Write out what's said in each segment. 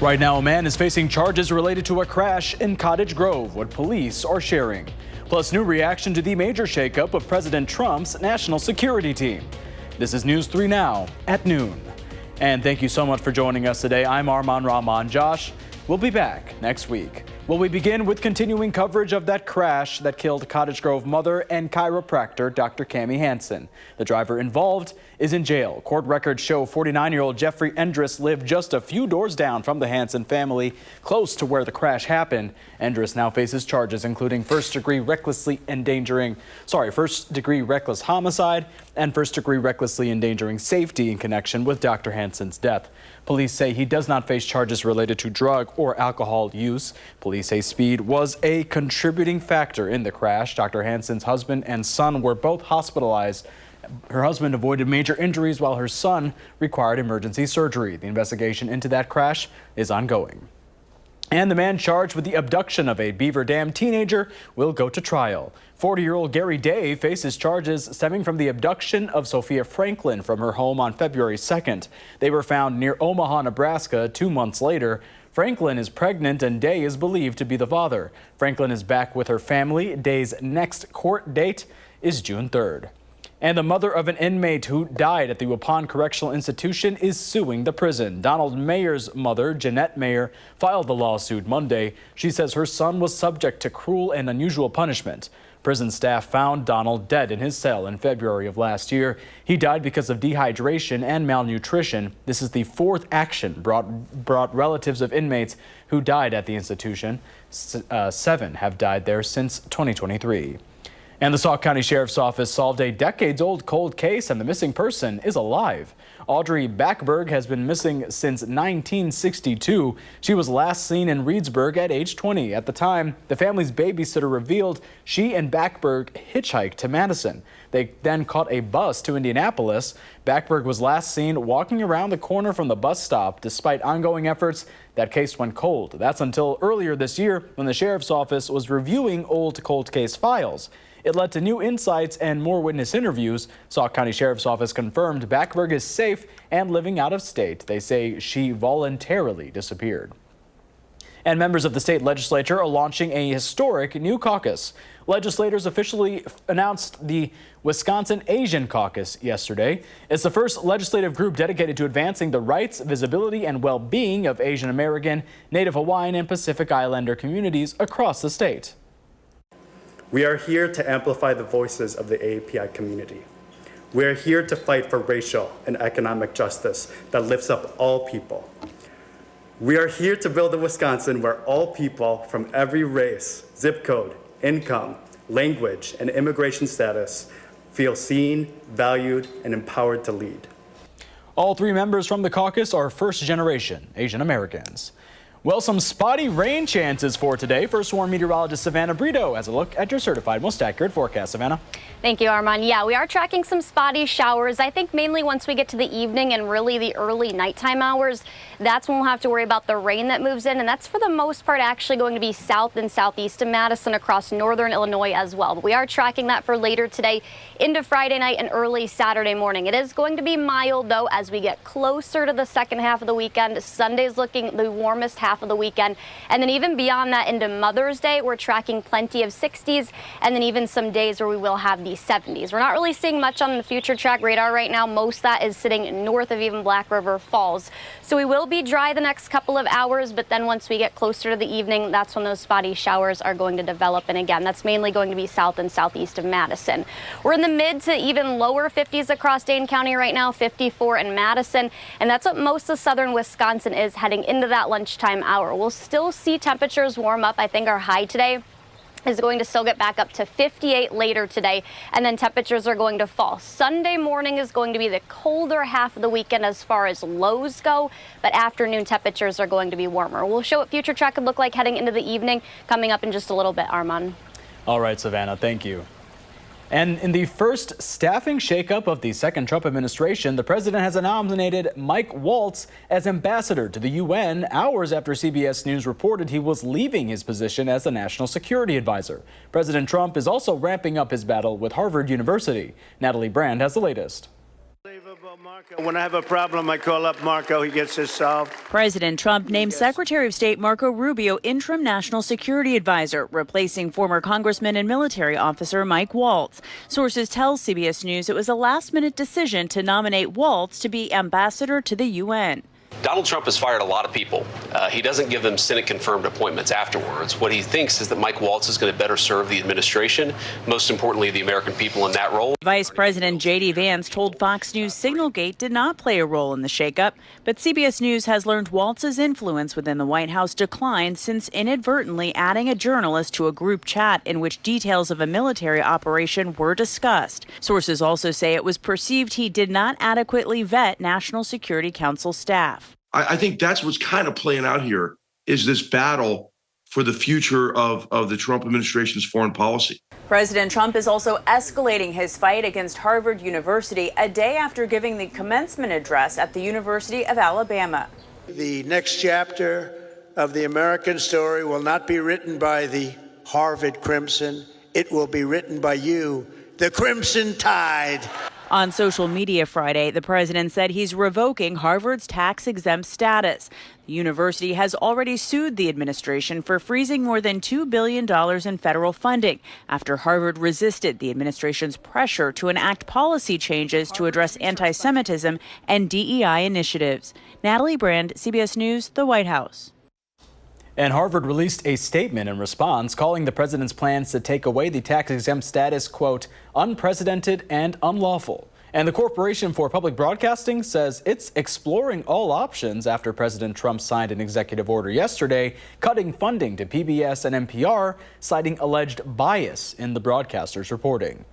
Right now, a man is facing charges related to a crash in Cottage Grove, what police are sharing. Plus, new reaction to the major shakeup of President Trump's national security team. This is News 3 Now at noon. And thank you so much for joining us today. I'm Arman Rahman. Josh, we'll be back next week. Well, we begin with continuing coverage of that crash that killed Cottage Grove mother and chiropractor Dr. Cami Hansen. The driver involved is in jail. Court records show 49-year-old Jeffrey Endress lived just a few doors down from the Hansen family, close to where the crash happened. Endress now faces charges including first-degree reckless homicide and first-degree recklessly endangering safety in connection with Dr. Hansen's death. Police say he does not face charges related to drug or alcohol use. Police say speed was a contributing factor in the crash. Dr. Hansen's husband and son were both hospitalized. Her husband avoided major injuries while her son required emergency surgery. The investigation into that crash is ongoing. And the man charged with the abduction of a Beaver Dam teenager will go to trial. 40-year-old Gary Day faces charges stemming from the abduction of Sophia Franklin from her home on February 2nd. They were found near Omaha, Nebraska 2 months later. Franklin is pregnant and Day is believed to be the father. Franklin is back with her family. Day's next court date is June 3rd. And the mother of an inmate who died at the Waupun Correctional Institution is suing the prison. Donald Mayer's mother, Jeanette Mayer, filed the lawsuit Monday. She says her son was subject to cruel and unusual punishment. Prison staff found Donald dead in his cell in February of last year. He died because of dehydration and malnutrition. This is the fourth action brought relatives of inmates who died at the institution. 7 have died there since 2023. And the Sauk County Sheriff's Office solved a decades-old cold case, and the missing person is alive. Audrey Backberg has been missing since 1962. She was last seen in Reedsburg at age 20. At the time, the family's babysitter revealed she and Backberg hitchhiked to Madison. They then caught a bus to Indianapolis. Backberg was last seen walking around the corner from the bus stop. Despite ongoing efforts, that case went cold. That's until earlier this year when the Sheriff's Office was reviewing old cold case files. It led to new insights and more witness interviews. Sauk County Sheriff's Office confirmed Backberg is safe and living out of state. They say she voluntarily disappeared. And members of the state legislature are launching a historic new caucus. Legislators officially announced the Wisconsin Asian Caucus yesterday. It's the first legislative group dedicated to advancing the rights, visibility, and well-being of Asian American, Native Hawaiian, and Pacific Islander communities across the state. We are here to amplify the voices of the AAPI community. We are here to fight for racial and economic justice that lifts up all people. We are here to build a Wisconsin where all people from every race, zip code, income, language, and immigration status feel seen, valued, and empowered to lead. All 3 members from the caucus are first-generation Asian Americans. Well, some spotty rain chances for today. First Warn meteorologist Savannah Brito has a look at your certified most accurate forecast. Savannah. Thank you, Armand. Yeah, we are tracking some spotty showers. I think mainly once we get to the evening and really the early nighttime hours, that's when we'll have to worry about the rain that moves in. And that's for the most part actually going to be south and southeast of Madison across northern Illinois as well. But we are tracking that for later today into Friday night and early Saturday morning. It is going to be mild, though, as we get closer to the second half of the weekend. Sunday's looking the warmest half of the weekend. And then even beyond that into Mother's Day, we're tracking plenty of 60s and then even some days where we will have the 70s. We're not really seeing much on the future track radar right now. Most of that is sitting north of even Black River Falls. So we will be dry the next couple of hours, but then once we get closer to the evening, that's when those spotty showers are going to develop. And again, that's mainly going to be south and southeast of Madison. We're in the mid to even lower 50s across Dane County right now, 54 in Madison. And that's what most of southern Wisconsin is heading into that lunchtime hour. We'll still see temperatures warm up. I think our high today is going to still get back up to 58 later today, and then temperatures are going to fall. Sunday morning is going to be the colder half of the weekend as far as lows go, but afternoon temperatures are going to be warmer. We'll show what future track could look like heading into the evening coming up in just a little bit, Armand. All right, Savannah, thank you. And in the first staffing shakeup of the second Trump administration, the president has nominated Mike Waltz as ambassador to the UN hours after CBS News reported he was leaving his position as the national security advisor. President Trump is also ramping up his battle with Harvard University. Natalie Brand has the latest. When I have a problem, I call up Marco. He gets this solved. President Trump named Secretary of State Marco Rubio interim national security advisor, replacing former Congressman and military officer Mike Waltz. Sources tell CBS News it was a last-minute decision to nominate Waltz to be ambassador to the UN. Donald Trump has fired a lot of people. He doesn't give them Senate-confirmed appointments afterwards. What he thinks is that Mike Waltz is going to better serve the administration, most importantly, the American people in that role. Vice President J.D. Vance told Fox News Signalgate did not play a role in the shakeup, but CBS News has learned Waltz's influence within the White House declined since inadvertently adding a journalist to a group chat in which details of a military operation were discussed. Sources also say it was perceived he did not adequately vet National Security Council staff. I think that's what's kind of playing out here is this battle for the future of the Trump administration's foreign policy. President Trump is also escalating his fight against Harvard University a day after giving the commencement address at the University of Alabama. The next chapter of the American story will not be written by the Harvard Crimson. It will be written by you, the Crimson Tide. On social media Friday, the president said he's revoking Harvard's tax-exempt status. The university has already sued the administration for freezing more than $2 billion in federal funding after Harvard resisted the administration's pressure to enact policy changes to address anti-Semitism and DEI initiatives. Natalie Brand, CBS News, the White House. And Harvard released a statement in response, calling the president's plans to take away the tax-exempt status, quote, unprecedented and unlawful. And the Corporation for Public Broadcasting says it's exploring all options after President Trump signed an executive order yesterday cutting funding to PBS and NPR, citing alleged bias in the broadcasters' reporting.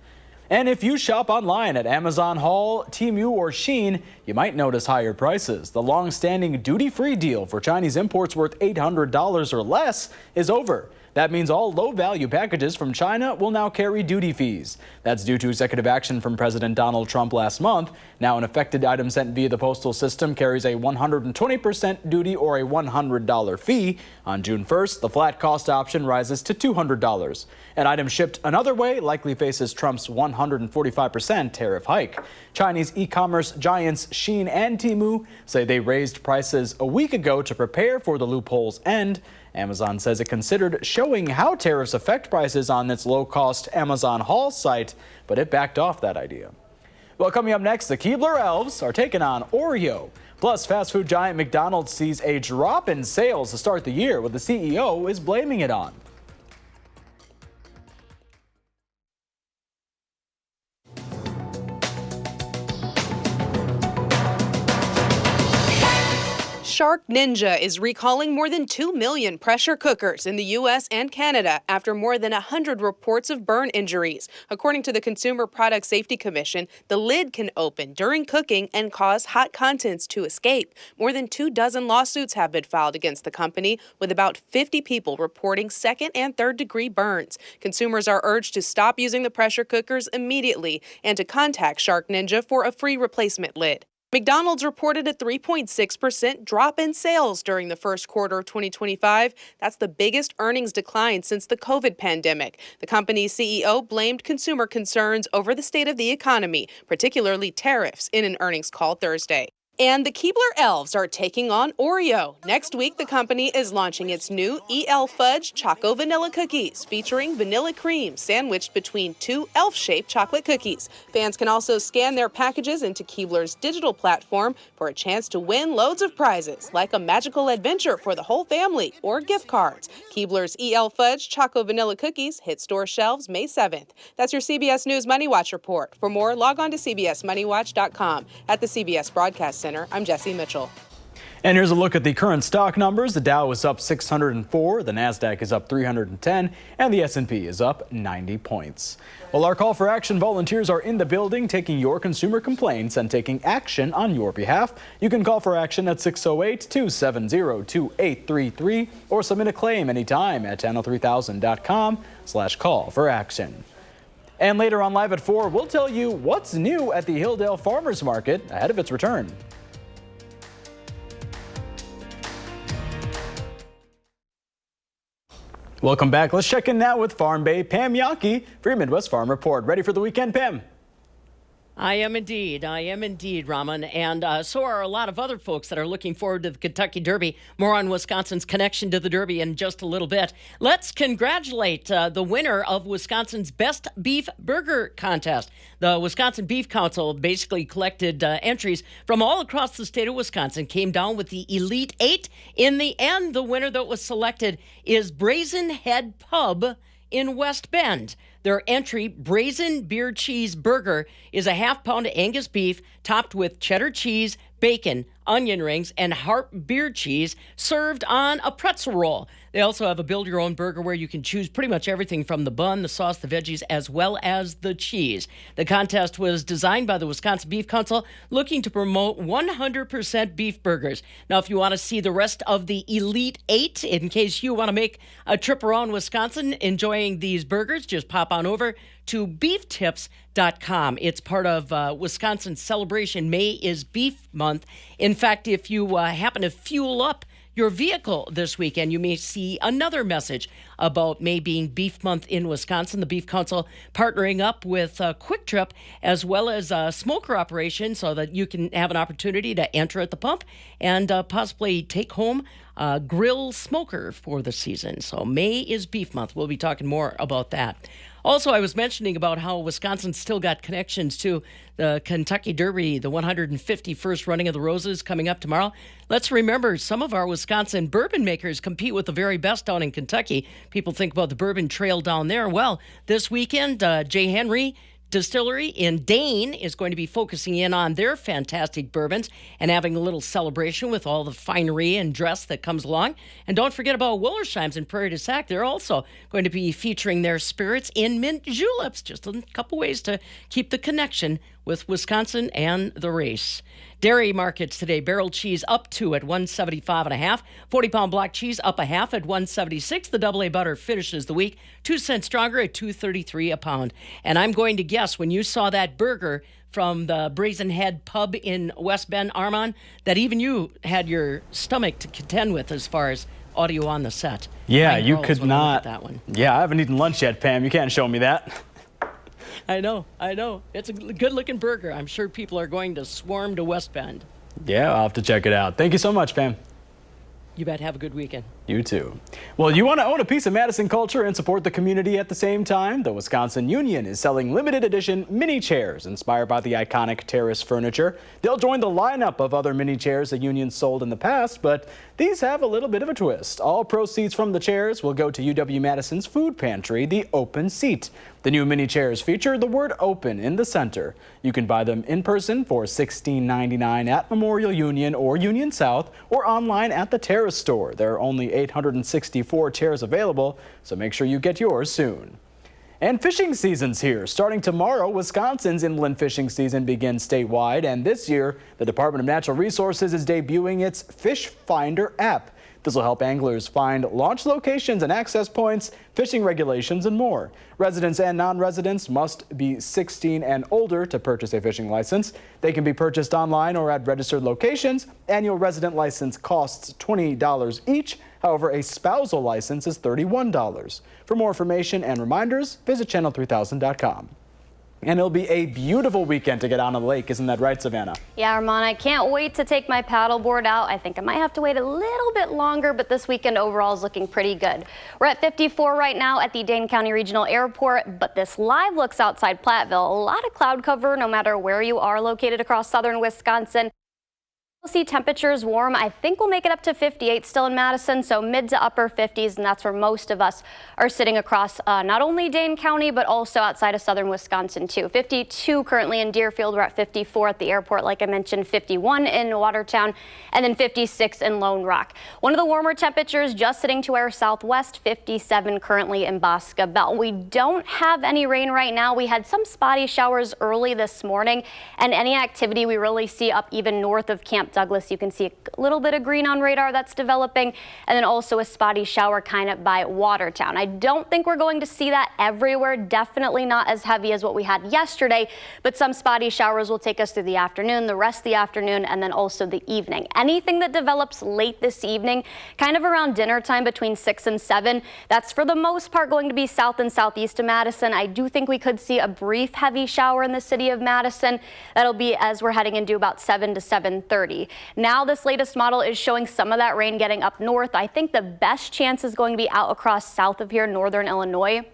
And if you shop online at Amazon Haul, Temu, or Shein, you might notice higher prices. The long-standing duty-free deal for Chinese imports worth $800 or less is over. That means all low-value packages from China will now carry duty fees. That's due to executive action from President Donald Trump last month. Now an affected item sent via the postal system carries a 120% duty or a $100 fee. On June 1st, the flat cost option rises to $200. An item shipped another way likely faces Trump's 145% tariff hike. Chinese e-commerce giants Shein and Temu say they raised prices a week ago to prepare for the loophole's end. Amazon says it considered showing how tariffs affect prices on its low-cost Amazon Haul site, but it backed off that idea. Well, coming up next, the Keebler Elves are taking on Oreo. Plus, fast food giant McDonald's sees a drop in sales to start the year, what the CEO is blaming it on. Shark Ninja is recalling more than 2 million pressure cookers in the U.S. and Canada after more than 100 reports of burn injuries. According to the Consumer Product Safety Commission, the lid can open during cooking and cause hot contents to escape. More than 24 lawsuits have been filed against the company, with about 50 people reporting second and third degree burns. Consumers are urged to stop using the pressure cookers immediately and to contact Shark Ninja for a free replacement lid. McDonald's reported a 3.6% drop in sales during the first quarter of 2025. That's the biggest earnings decline since the COVID pandemic. The company's CEO blamed consumer concerns over the state of the economy, particularly tariffs, in an earnings call Thursday. And the Keebler Elves are taking on Oreo. Next week, the company is launching its new EL Fudge Choco Vanilla Cookies, featuring vanilla cream sandwiched between 2 elf-shaped chocolate cookies. Fans can also scan their packages into Keebler's digital platform for a chance to win loads of prizes, like a magical adventure for the whole family or gift cards. Keebler's EL Fudge Choco Vanilla Cookies hit store shelves May 7th. That's your CBS News Money Watch report. For more, log on to cbsmoneywatch.com. At the CBS Broadcast Center, I'm Jesse Mitchell. And here's a look at the current stock numbers. The Dow is up 604, the Nasdaq is up 310, and the S&P is up 90 points. Well, our call for action volunteers are in the building taking your consumer complaints and taking action on your behalf. You can call for action at 608-270-2833 or submit a claim anytime at channel3000.com/call for action. And later on Live at 4, we'll tell you what's new at the Hilldale Farmers Market ahead of its return. Welcome back. Let's check in now with Farm Bay Pam Yankee for your Midwest Farm Report. Ready for the weekend, Pam? I am indeed, Raman. And so are a lot of other folks that are looking forward to the Kentucky Derby. More on Wisconsin's connection to the Derby in just a little bit. Let's congratulate the winner of Wisconsin's Best Beef Burger Contest. The Wisconsin Beef Council basically collected entries from all across the state of Wisconsin, came down with the Elite Eight. In the end, the winner that was selected is Brazen Head Pub in West Bend. Their entry, Brazen Beer Cheese Burger, is a half-pound of Angus beef topped with cheddar cheese, bacon, onion rings, and Harp beer cheese served on a pretzel roll. They also have a build-your-own burger where you can choose pretty much everything from the bun, the sauce, the veggies, as well as the cheese. The contest was designed by the Wisconsin Beef Council, looking to promote 100% beef burgers. Now, if you want to see the rest of the Elite Eight, in case you want to make a trip around Wisconsin enjoying these burgers, just pop on over to beeftips.com. It's part of Wisconsin's celebration. May is Beef Month. In fact, if you happen to fuel up your vehicle this weekend, you may see another message about May being Beef Month in Wisconsin. The Beef Council partnering up with Quick Trip as well as a smoker operation so that you can have an opportunity to enter at the pump and possibly take home a grill smoker for the season. So May is Beef Month. We'll be talking more about that. Also, I was mentioning about how Wisconsin still got connections to the Kentucky Derby, the 151st running of the Roses coming up tomorrow. Let's remember, some of our Wisconsin bourbon makers compete with the very best down in Kentucky. People think about the Bourbon Trail down there. Well, this weekend, J. Henry Distillery in Dane is going to be focusing in on their fantastic bourbons and having a little celebration with all the finery and dress that comes along. And don't forget about Wollersheim's in Prairie du Sac. They're also going to be featuring their spirits in mint juleps. Just a couple ways to keep the connection with Wisconsin and the race. Dairy markets today, barrel cheese up 2 at $1.75.5. 40-pound block cheese up a half at $1.76. The AA butter finishes the week 2 cents stronger at $2.33 a pound. And I'm going to guess when you saw that burger from the Brazen Head Pub in West Bend, Armand, that even you had your stomach to contend with as far as audio on the set. Yeah, you could not. That one. Yeah, I haven't eaten lunch yet, Pam. You can't show me that. I know. It's a good-looking burger. I'm sure people are going to swarm to West Bend. Yeah, I'll have to check it out. Thank you so much, Pam. You bet. Have a good weekend. You too. Well, you want to own a piece of Madison culture and support the community at the same time? The Wisconsin Union is selling limited edition mini chairs inspired by the iconic terrace furniture. They'll join the lineup of other mini chairs the Union sold in the past, but these have a little bit of a twist. All proceeds from the chairs will go to UW-Madison's food pantry, the Open Seat. The new mini chairs feature the word open in the center. You can buy them in person for $16.99 at Memorial Union or Union South or online at the Terrace store. There are only 864 chairs available, so make sure you get yours soon. And fishing season's here. Starting tomorrow, Wisconsin's inland fishing season begins statewide, and this year, the Department of Natural Resources is debuting its Fish Finder app. This will help anglers find launch locations and access points, fishing regulations, and more. Residents and non-residents must be 16 and older to purchase a fishing license. They can be purchased online or at registered locations. Annual resident license costs $20 each. However, a spousal license is $31. For more information and reminders, visit channel3000.com. And it'll be a beautiful weekend to get on the lake. Isn't that right, Savannah? Yeah, Armand, I can't wait to take my paddleboard out. I think I might have to wait a little bit longer, but this weekend overall is looking pretty good. We're at 54 right now at the Dane County Regional Airport, but this live looks outside Platteville. A lot of cloud cover no matter where you are located across southern Wisconsin. We'll see temperatures warm. I think we'll make it up to 58 still in Madison, so mid to upper 50s, and that's where most of us are sitting across not only Dane County, but also outside of southern Wisconsin too. 52 currently in Deerfield. We're at 54 at the airport, like I mentioned, 51 in Watertown, and then 56 in Lone Rock. One of the warmer temperatures just sitting to our southwest, 57 currently in Bosca Belt. We don't have any rain right now. We had some spotty showers early this morning, and any activity we really see up even north of Camp Point Douglas, you can see a little bit of green on radar that's developing, and then also a spotty shower kind of by Watertown. I don't think we're going to see that everywhere, definitely not as heavy as what we had yesterday, but some spotty showers will take us through the afternoon, the rest of the afternoon, and then also the evening. Anything that develops late this evening, kind of around dinner time between 6 and 7, that's for the most part going to be south and southeast of Madison. I do think we could see a brief heavy shower in the city of Madison. That'll be as we're heading into about 7 to 7:30. Now this latest model is showing some of that rain getting up north. I think the best chance is going to be out across south of here, northern Illinois.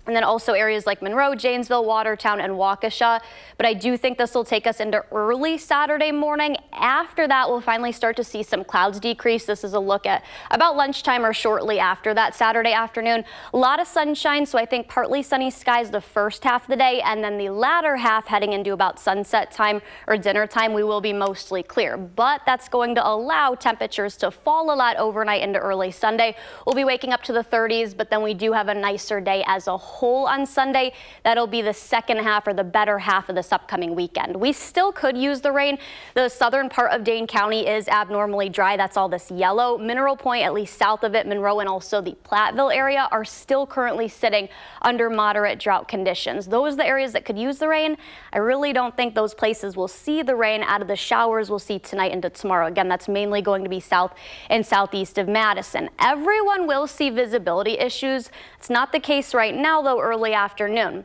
And then also areas like Monroe, Janesville, Watertown, and Waukesha. But I do think this will take us into early Saturday morning. After that, we'll finally start to see some clouds decrease. This is a look at about lunchtime or shortly after that Saturday afternoon. A lot of sunshine, so I think partly sunny skies the first half of the day, and then the latter half heading into about sunset time or dinner time, we will be mostly clear. But that's going to allow temperatures to fall a lot overnight into early Sunday. We'll be waking up to the 30s, but then we do have a nicer day as a whole on Sunday. That'll be the second half or the better half of this upcoming weekend. We still could use the rain. The southern part of Dane County is abnormally dry. That's all this yellow. Mineral Point, at least south of it, Monroe, and also the Platteville area are still currently sitting under moderate drought conditions. Those are the areas that could use the rain. I really don't think those places will see the rain out of the showers we'll see tonight into tomorrow. Again, that's mainly going to be south and southeast of Madison. Everyone will see visibility issues. It's not the case right now, though, early afternoon.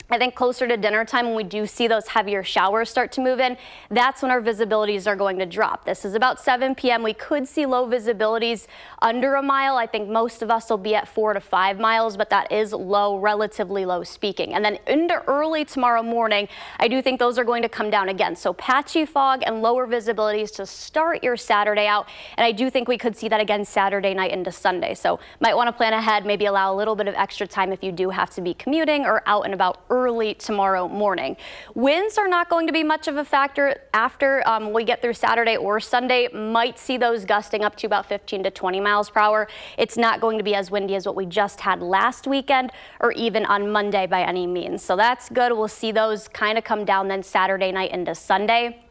I think closer to dinner time, when we do see those heavier showers start to move in, that's when our visibilities are going to drop. This is about 7 p.m. We could see low visibilities under a mile. I think most of us will be at 4 to 5 miles, but that is low, relatively low speaking. And then into early tomorrow morning, I do think those are going to come down again. So patchy fog and lower visibilities to start your Saturday out. And I do think we could see that again Saturday night into Sunday. So might want to plan ahead, maybe allow a little bit of extra time if you do have to be commuting or out and about early tomorrow morning. Winds are not going to be much of a factor after we get through Saturday or Sunday. Might see those gusting up to about 15 to 20 miles per hour. It's not going to be as windy as what we just had last weekend or even on Monday by any means. So that's good. We'll see those kind of come down then Saturday night into Sunday.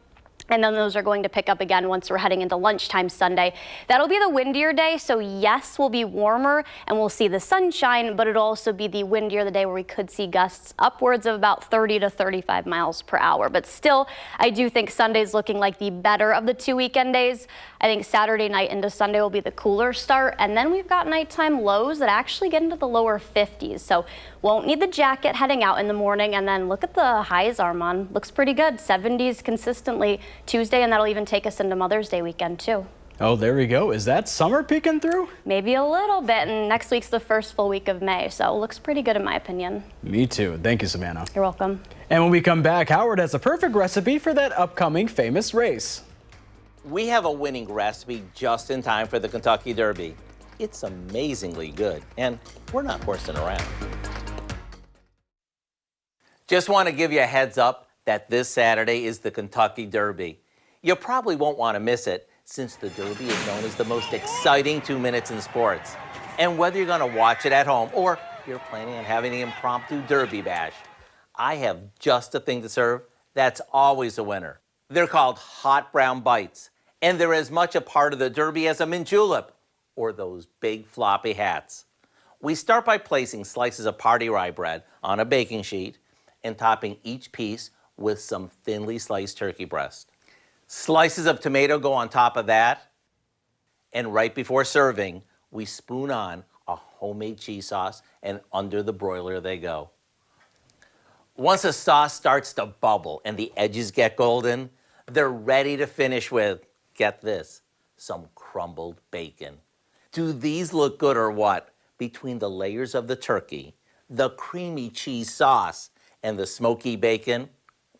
And then those are going to pick up again once we're heading into lunchtime Sunday. That'll be the windier day, so yes, we'll be warmer and we'll see the sunshine, but it'll also be the windier the day where we could see gusts upwards of about 30 to 35 miles per hour. But still, I do think Sunday's looking like the better of the 2 weekend days. I think Saturday night into Sunday will be the cooler start, and then we've got nighttime lows that actually get into the lower 50s. So won't need the jacket heading out in the morning, and then look at the highs, Armand. Looks pretty good. 70s consistently Tuesday, and that'll even take us into Mother's Day weekend too. Oh, there we go. Is that summer peeking through? Maybe a little bit, and next week's the first full week of May, so it looks pretty good in my opinion. Me too. Thank you, Savannah. You're welcome. And when we come back, Howard has a perfect recipe for that upcoming famous race. We have a winning recipe just in time for the Kentucky Derby. It's amazingly good, and we're not horsing around. Just want to give you a heads up that this Saturday is the Kentucky Derby. You probably won't want to miss it, since the Derby is known as the most exciting 2 minutes in sports. And whether you're going to watch it at home or you're planning on having an impromptu Derby bash, I have just the thing to serve that's always a winner. They're called hot brown bites, and they're as much a part of the Derby as a mint julep or those big floppy hats. We start by placing slices of party rye bread on a baking sheet and topping each piece with some thinly sliced turkey breast. Slices of tomato go on top of that, and right before serving, we spoon on a homemade cheese sauce, and under the broiler they go. Once the sauce starts to bubble and the edges get golden, they're ready to finish with, get this, some crumbled bacon. Do these look good or what? Between the layers of the turkey, the creamy cheese sauce, and the smoky bacon,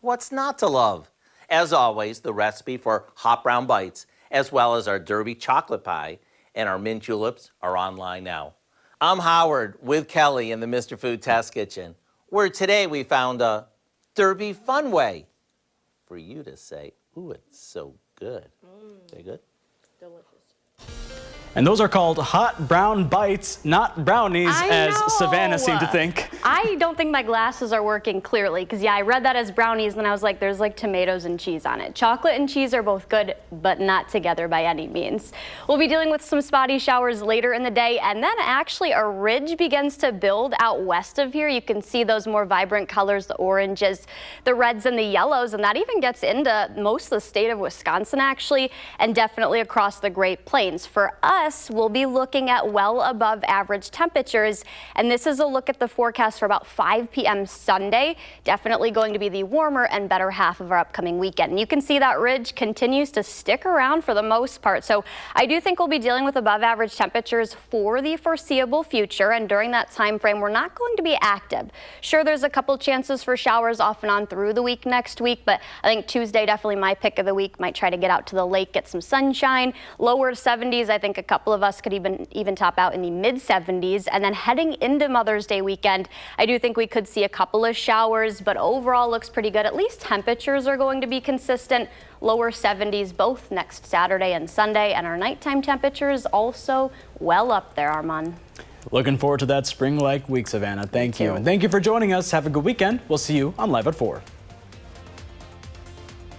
what's not to love? As always, the recipe for hot brown bites, as well as our Derby chocolate pie and our mint juleps, are online now. I'm Howard with Kelly in the Mr. Food Test Kitchen, where today we found a Derby fun way for you to say, ooh, it's so good. Very good? Delicious. And those are called hot brown bites, not brownies, as Savannah seemed to think. I don't think my glasses are working clearly because, yeah, I read that as brownies and I was like, there's like tomatoes and cheese on it. Chocolate and cheese are both good, but not together by any means. We'll be dealing with some spotty showers later in the day, and then actually a ridge begins to build out west of here. You can see those more vibrant colors, the oranges, the reds and the yellows, and that even gets into most of the state of Wisconsin actually, and definitely across the Great Plains. For us, we'll be looking at well above average temperatures, and this is a look at the forecast for about 5 p.m. Sunday. Definitely going to be the warmer and better half of our upcoming weekend. And you can see that ridge continues to stick around for the most part. So I do think we'll be dealing with above average temperatures for the foreseeable future. And during that time frame, we're not going to be active. Sure, there's a couple chances for showers off and on through the week next week, but I think Tuesday definitely my pick of the week. Might try to get out to the lake, get some sunshine. Lower 70s. I think a couple of us could even top out in the mid 70s. And then heading into Mother's Day weekend, I do think we could see a couple of showers, but overall looks pretty good. At least temperatures are going to be consistent. Lower 70s both next Saturday and Sunday, and our nighttime temperatures also well up there, Armand. Looking forward to that spring-like week, Savannah. Thank you. And thank you for joining us. Have a good weekend. We'll see you on Live at 4.